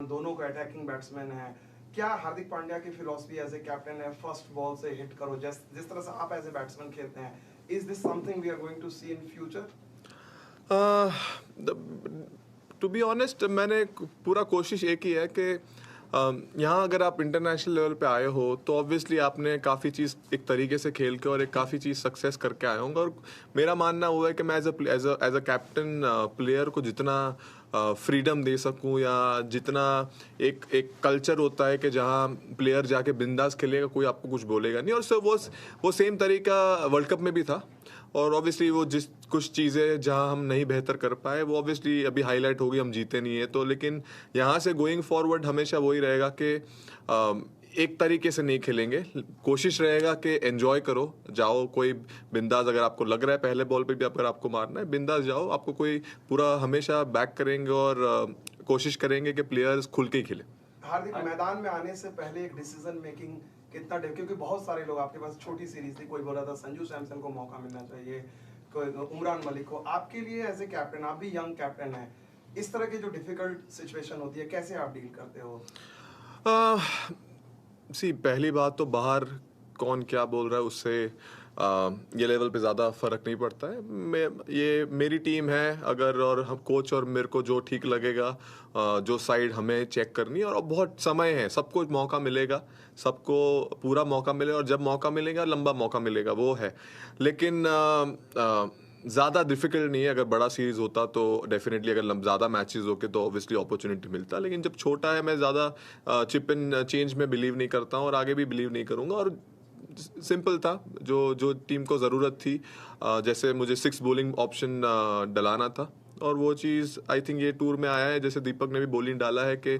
दोनों को attacking batsman है, क्या हार्दिक पांड्या की फिलॉसफी एज ए कैप्टन है फर्स्ट बॉल से हिट करो, जिस तरह से आप एज ए बैट्समैन खेलते हैं, is this something we are going to see in future? To be honest, मैंने पूरा कोशिश एक ही है कि यहाँ अगर आप इंटरनेशनल लेवल पे आए हो तो ऑब्वियसली आपने काफ़ी चीज़ एक तरीके से खेल के और एक काफ़ी चीज़ सक्सेस करके आए होंगे। और मेरा मानना हुआ है कि मैं एज अ कैप्टन प्लेयर को जितना फ्रीडम दे सकूं, या जितना एक एक कल्चर होता है कि जहाँ प्लेयर जाके बिंदास खेलेगा, कोई आपको कुछ बोलेगा नहीं। और सो वो सेम तरीका वर्ल्ड कप में भी था। और ऑब्वियसली वो जिस कुछ चीज़ें जहां हम नहीं बेहतर कर पाए वो ऑब्वियसली अभी हाईलाइट होगी, हम जीते नहीं है तो। लेकिन यहाँ से गोइंग फॉरवर्ड हमेशा वही रहेगा कि एक तरीके से नहीं खेलेंगे। कोशिश रहेगा कि एंजॉय करो, जाओ कोई बिंदास, अगर आपको लग रहा है पहले बॉल पे भी अगर आपको मारना है बिंदास जाओ, आपको कोई पूरा हमेशा बैक करेंगे और कोशिश करेंगे कि प्लेयर्स खुल के ही खेले। हार्दिक, मैदान में आने से पहले एक डिसीजन मेकिंग कितना क्योंकि बहुत सारे लोग आपके पास, छोटी सीरीज थी, कोई बोल रहा था संजू सैमसन को मौका मिलना चाहिए, कोई उमरान मलिक को। आपके लिए एज ए कैप्टन, आप भी यंग कैप्टन हैं, इस तरह की जो डिफिकल्ट सिचुएशन होती है कैसे आप डील करते हो? पहली बात तो बाहर कौन क्या बोल रहा है उससे ये लेवल पे ज़्यादा फ़र्क नहीं पड़ता है। ये मेरी टीम है, अगर और हम कोच और मेरे को जो ठीक लगेगा, जो साइड हमें चेक करनी है, और अब बहुत समय है, सबको मौका मिलेगा, सबको पूरा मौका मिलेगा, और जब मौका मिलेगा लंबा मौका मिलेगा वो है। लेकिन ज़्यादा डिफिकल्ट नहीं है। अगर बड़ा सीरीज़ होता तो डेफिनेटली, अगर ज़्यादा मैचेस होके तो ऑब्वियसली अपॉर्चुनिटी मिलता। लेकिन जब छोटा है, मैं ज़्यादा चिप इन चेंज में बिलीव नहीं करता हूँ और आगे भी बिलीव नहीं करूँगा। और सिंपल था, जो जो टीम को ज़रूरत थी, जैसे मुझे 6 बॉलिंग ऑप्शन डलाना था, और वो चीज़ आई थिंक ये टूर में आया है। जैसे दीपक ने भी बॉलिंग डाला है कि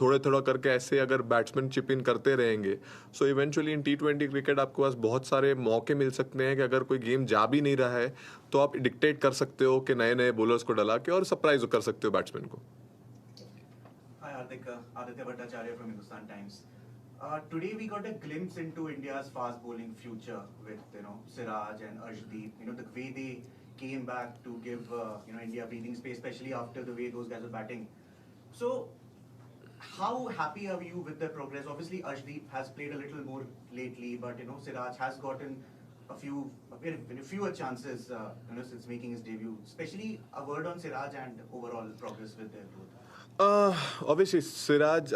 थोड़े थोड़ा करके ऐसे अगर बैट्समैन चिप इन करते रहेंगे, so eventually in T20 cricket आपके पास बहुत सारे मौके मिल सकते हैं कि अगर कोई गेम जा भी नहीं रहा है तो आप डिक्टेट कर सकते हो कि नए नए बॉलर्स को डला के, और सरप्राइज कर सकते हो बैट्समैन को। Hi Hardik, Aditya Bhattacharya from Hindustan Times. Today we got a glimpse into India's fast bowling future with Siraj and Arshdeep. The way they came back to give India breathing space, especially after the way those guys were batting. So how happy are you with their progress? Obviously Arshdeep has played a little more lately, but Siraj has gotten a fewer chances since making his debut. Especially a word on Siraj and overall progress with their growth. Obviously, Siraj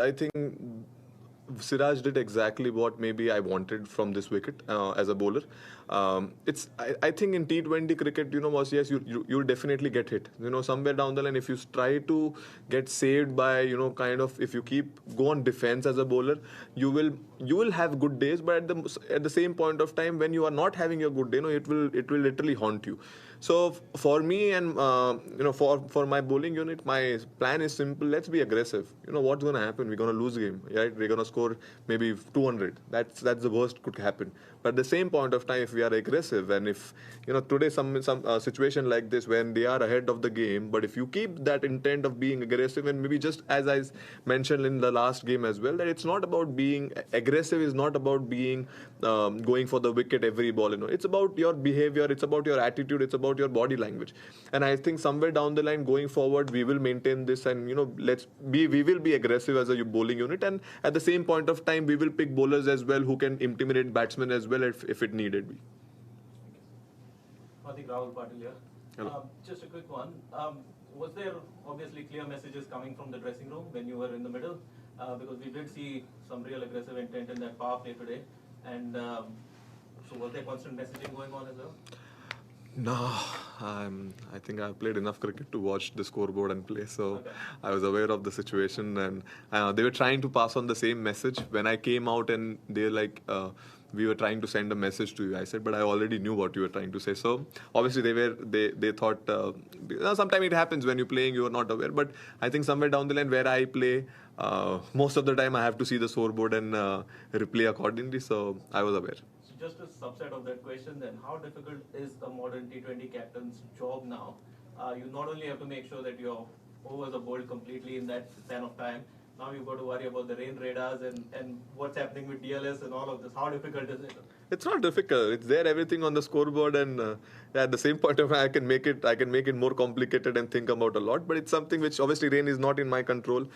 did exactly what maybe I wanted from this wicket as a bowler. I think in T20 cricket, yes, you'll definitely get hit. Somewhere down the line, if you try to get saved by, kind of, if you go on defense as a bowler, you will have good days, but at the same point of time, when you are not having a good day, it will literally haunt you. So for me and for my bowling unit, my plan is simple. Let's be aggressive. What's going to happen? We're going to lose game, right? We're going to score maybe 200. That's the worst could happen. But at the same point of time, if we are aggressive, and if today some situation like this when they are ahead of the game, but if you keep that intent of being aggressive, and maybe just as I mentioned in the last game as well, that it's not about being aggressive, is not about being going for the wicket every ball. It's about your behavior, it's about your attitude, it's about your body language. And I think somewhere down the line going forward, we will maintain this, and we will be aggressive as a bowling unit, and at the same point of time we will pick bowlers as well who can intimidate batsmen as well if it needed be. I think Rahul Patil here. Just a quick one. Was there obviously clear messages coming from the dressing room when you were in the middle? Because we did see some real aggressive intent in that power play today. And so was there constant messaging going on as well? No, I think I've played enough cricket to watch the scoreboard and play, so okay. I was aware of the situation, and they were trying to pass on the same message. When I came out and they're like, we were trying to send a message to you, I said, but I already knew what you were trying to say. So obviously they thought, sometimes it happens when you're playing, you are not aware, but I think somewhere down the line where I play, most of the time I have to see the scoreboard and replay accordingly, so I was aware. Just a subset of that question then, how difficult is a modern T20 captain's job now? You not only have to make sure that your overs are bowled completely in that span of time, now you've got to worry about the rain radars and what's happening with DLS and all of this. How difficult is it? It's not difficult. It's there, everything on the scoreboard, and at the same point of time, I can make it more complicated and think about a lot. But it's something which obviously rain is not in my control.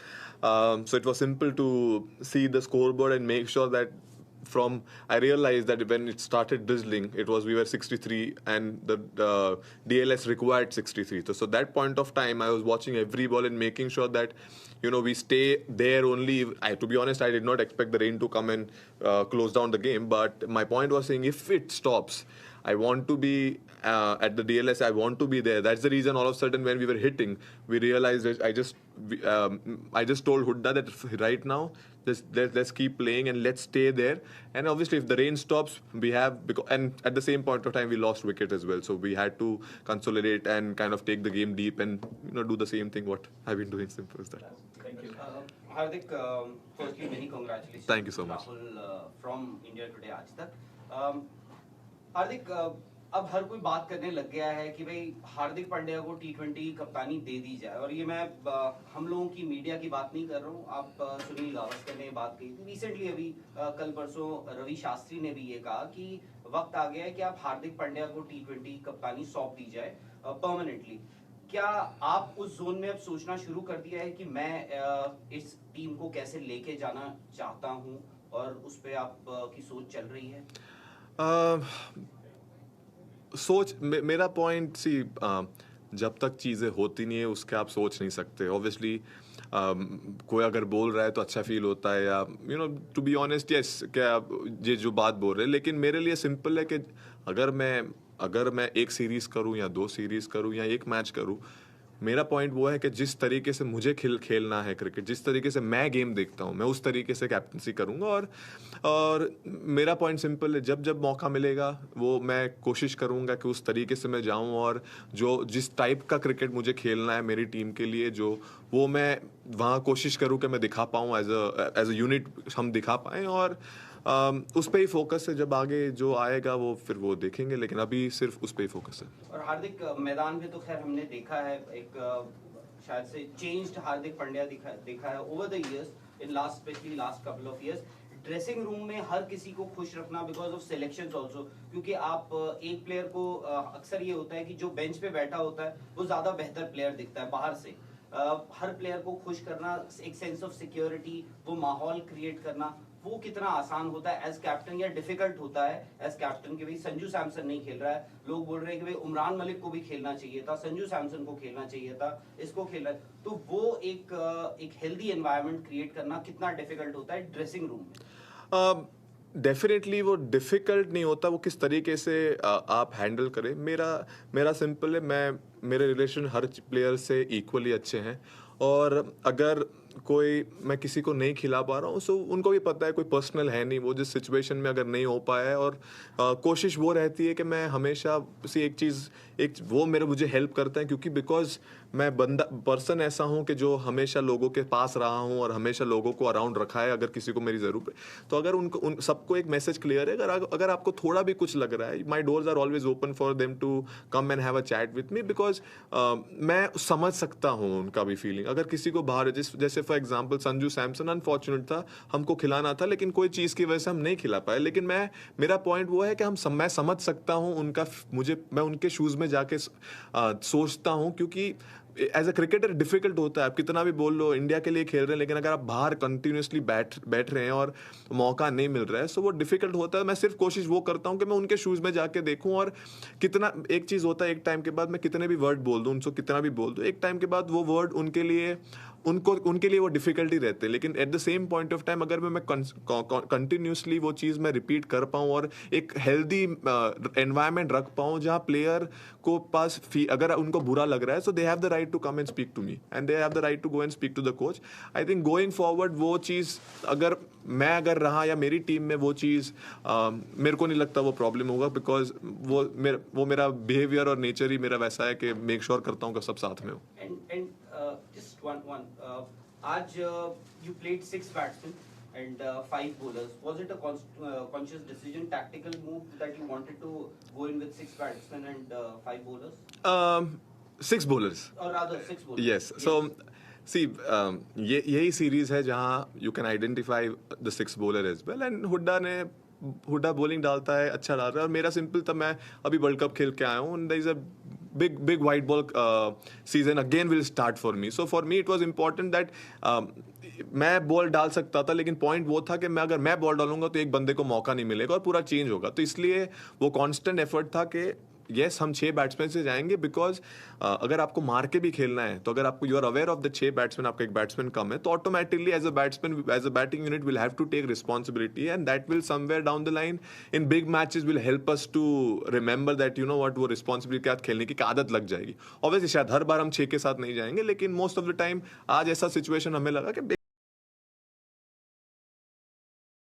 So it was simple to see the scoreboard and make sure that. I realized that when it started drizzling, we were 63 and the DLS required 63. So that point of time, I was watching every ball and making sure that, we stay there only. To be honest, I did not expect the rain to come and close down the game. But my point was saying, if it stops, I want to be at the DLS. I want to be there. That's the reason all of a sudden when we were hitting, we realized that I just told Hudda that right now, let's keep playing and let's stay there. And obviously, if the rain stops, and at the same point of time, we lost wicket as well. So we had to consolidate and kind of take the game deep and do the same thing what I've been doing. Simple as that. Thank you. Hardik, firstly, many congratulations. Thank you so much. Rahul from India Today आज तक. हार्दिक, अब हर कोई बात करने लग गया है कि भाई हार्दिक पांड्या को T20 कप्तानी दे दी जाए, और ये मैं हम लोगों की मीडिया की बात नहीं कर रहा हूँ. आप सुनील गावस्कर ने बात की थी रिसेंटली, अभी कल परसों रवि शास्त्री ने भी ये कहा कि वक्त आ गया है कि आप हार्दिक पांड्या को T20 कप्तानी सौंप दी जाए परमानेंटली. क्या आप उस जोन में अब सोचना शुरू कर दिया है कि मैं इस टीम को कैसे लेके जाना चाहता हूँ, और उस पे आप की सोच चल रही है? मेरा पॉइंट जब तक चीज़ें होती नहीं है उसके आप सोच नहीं सकते. ऑब्वियसली कोई अगर बोल रहा है तो अच्छा फील होता है, या टू बी ऑनेस्ट, यस, क्या ये जो बात बोल रहे हैं. लेकिन मेरे लिए सिंपल है कि अगर मैं एक सीरीज़ करूं या 2 सीरीज़ करूं या एक मैच करूं, मेरा पॉइंट वो है कि जिस तरीके से मुझे खेलना है क्रिकेट, जिस तरीके से मैं गेम देखता हूँ, मैं उस तरीके से कैप्टनसी करूँगा. और मेरा पॉइंट सिंपल है, जब मौका मिलेगा वो मैं कोशिश करूँगा कि उस तरीके से मैं जाऊँ, और जिस टाइप का क्रिकेट मुझे खेलना है मेरी टीम के लिए, वो मैं वहाँ कोशिश करूँ कि मैं दिखा पाऊँ, एज अ यूनिट हम दिखा पाएँ. और उस पे ही फोकस है. जब आगे जो आएगा वो फिर वो देखेंगे, लेकिन अभी सिर्फ उस पे ही फोकस है. और हार्दिक, मैदान में तो खैर हमने देखा है एक शायद से चेंज्ड हार्दिक पांड्या देखा है over the years, in specially last couple of years. Dressing room में हर किसी को खुश रखना बिकॉज ऑफ सिलेक्शंस आल्सो, क्योंकि आप एक प्लेयर को अक्सर ये होता है कि जो बेंच पे बैठा होता है वो ज्यादा बेहतर प्लेयर दिखता है बाहर से. हर प्लेयर को खुश करना, एक सेंस ऑफ सिक्योरिटी, वो माहौल क्रिएट करना, वो कितना आसान होता है एज कैप्टन या डिफिकल्ट होता है एज कैप्टन? कि भाई संजू सैमसन नहीं खेल रहा है, लोग बोल रहे हैं कि भाई उमरान मलिक को भी खेलना चाहिए था, संजू सैमसन को खेलना चाहिए था, इसको खेलना. तो वो एक हेल्दी एनवायरनमेंट क्रिएट करना कितना डिफिकल्ट होता है ड्रेसिंग रूम में? डेफिनेटली वो डिफ़िकल्ट नहीं होता, वो किस तरीके से आप हैंडल करें. मेरा सिंपल है, मेरे रिलेशन हर प्लेयर से इक्वली अच्छे हैं, और अगर मैं किसी को नहीं खिला पा रहा हूँ, सो उनको भी पता है कोई पर्सनल है नहीं, वो जिस सिचुएशन में अगर नहीं हो पाया है. और कोशिश वो रहती है कि मैं हमेशा वो मुझे हेल्प करता है, क्योंकि बिकॉज मैं पर्सन ऐसा हूँ कि जो हमेशा लोगों के पास रहा हूँ और हमेशा लोगों को अराउंड रखा है. अगर किसी को मेरी ज़रूरत है तो अगर उन सबको एक मैसेज क्लियर है, अगर आपको थोड़ा भी कुछ लग रहा है, my doors are always open for them to come and have a chat with me, because मैं समझ सकता हूँ उनका भी फीलिंग. अगर किसी को बाहर, जैसे for example Sanju Samson unfortunate था, हमको खिलाना था लेकिन कोई चीज़ की वजह से हम नहीं खिला पाए. लेकिन मेरा पॉइंट वो है कि मैं समझ सकता हूँ उनका, मैं उनके शूज़ में जाके सोचता हूँ, क्योंकि एज अ क्रिकेटर डिफिकल्ट होता है. आप कितना भी बोल लो इंडिया के लिए खेल रहे हैं, लेकिन अगर आप बाहर कंटिन्यूसली बैठ रहे हैं और मौका नहीं मिल रहा है, सो वो डिफिकल्ट होता है. मैं सिर्फ कोशिश वो करता हूँ कि मैं उनके शूज़ में जाके देखूँ, और कितना, एक चीज़ होता है, एक टाइम के बाद मैं कितने भी वर्ड बोल दूँ, उनको कितना भी बोल दूँ, एक टाइम के बाद वो वर्ड उनके लिए वो डिफिकल्टी रहते हैं. लेकिन at the same point of time अगर मैं कंटिन्यूसली वो चीज़ मैं रिपीट कर पाऊँ और एक हेल्दी एनवायरनमेंट रख पाऊँ जहाँ प्लेयर को पास अगर उनको बुरा लग रहा है, so they have the right to come and speak to me, and they have the right to go and speak to the coach. I think going forward वो चीज़ अगर रहा या मेरी टीम में वो चीज़, मेरे को नहीं लगता वो प्रॉब्लम होगा, बिकॉज वो मेरा बिहेवियर और नेचर ही मेरा वैसा है कि मेक श्योर करता हूँ कि सब साथ में हो. Just one. आज you played 6 batsmen and 5 bowlers. Was it a conscious decision, tactical move that you wanted to go in with 6 batsmen and 5 bowlers? 6 bowlers. Or rather 6 bowlers. Yes. So सी यही series है जहां you can identify the six bowler as well, and Hooda bowling डालता है, अच्छा डाल रहा है। और मेरा सिंपल था, मैं अभी वर्ल्ड कप खेल के आया हूँ, and there is a big white ball season again will start for me. So for me it was important that मैं बॉल डाल सकता था, लेकिन पॉइंट वो था कि अगर मैं बॉल डालूंगा तो एक बंदे को मौका नहीं मिलेगा और पूरा चेंज होगा। तो इसलिए वो कांस्टेंट एफर्ट था कि यस हम 6 बैट्समैन से जाएंगे, बिकॉज अगर आपको मार के भी खेलना है तो अगर आपको you are aware of the 6 batsman, आपका एक बैट्समैन कम है, तो automatically as a batting unit will have to take responsibility, and that will somewhere down the line in big matches will help us to remember that you know what, वो responsibility के साथ खेलने की आदत लग जाएगी। ऑब्वियसली शायद हर बार हम 6 के साथ नहीं जाएंगे, लेकिन मोस्ट ऑफ द टाइम आज ऐसा सिचुएशन हमें लगा कि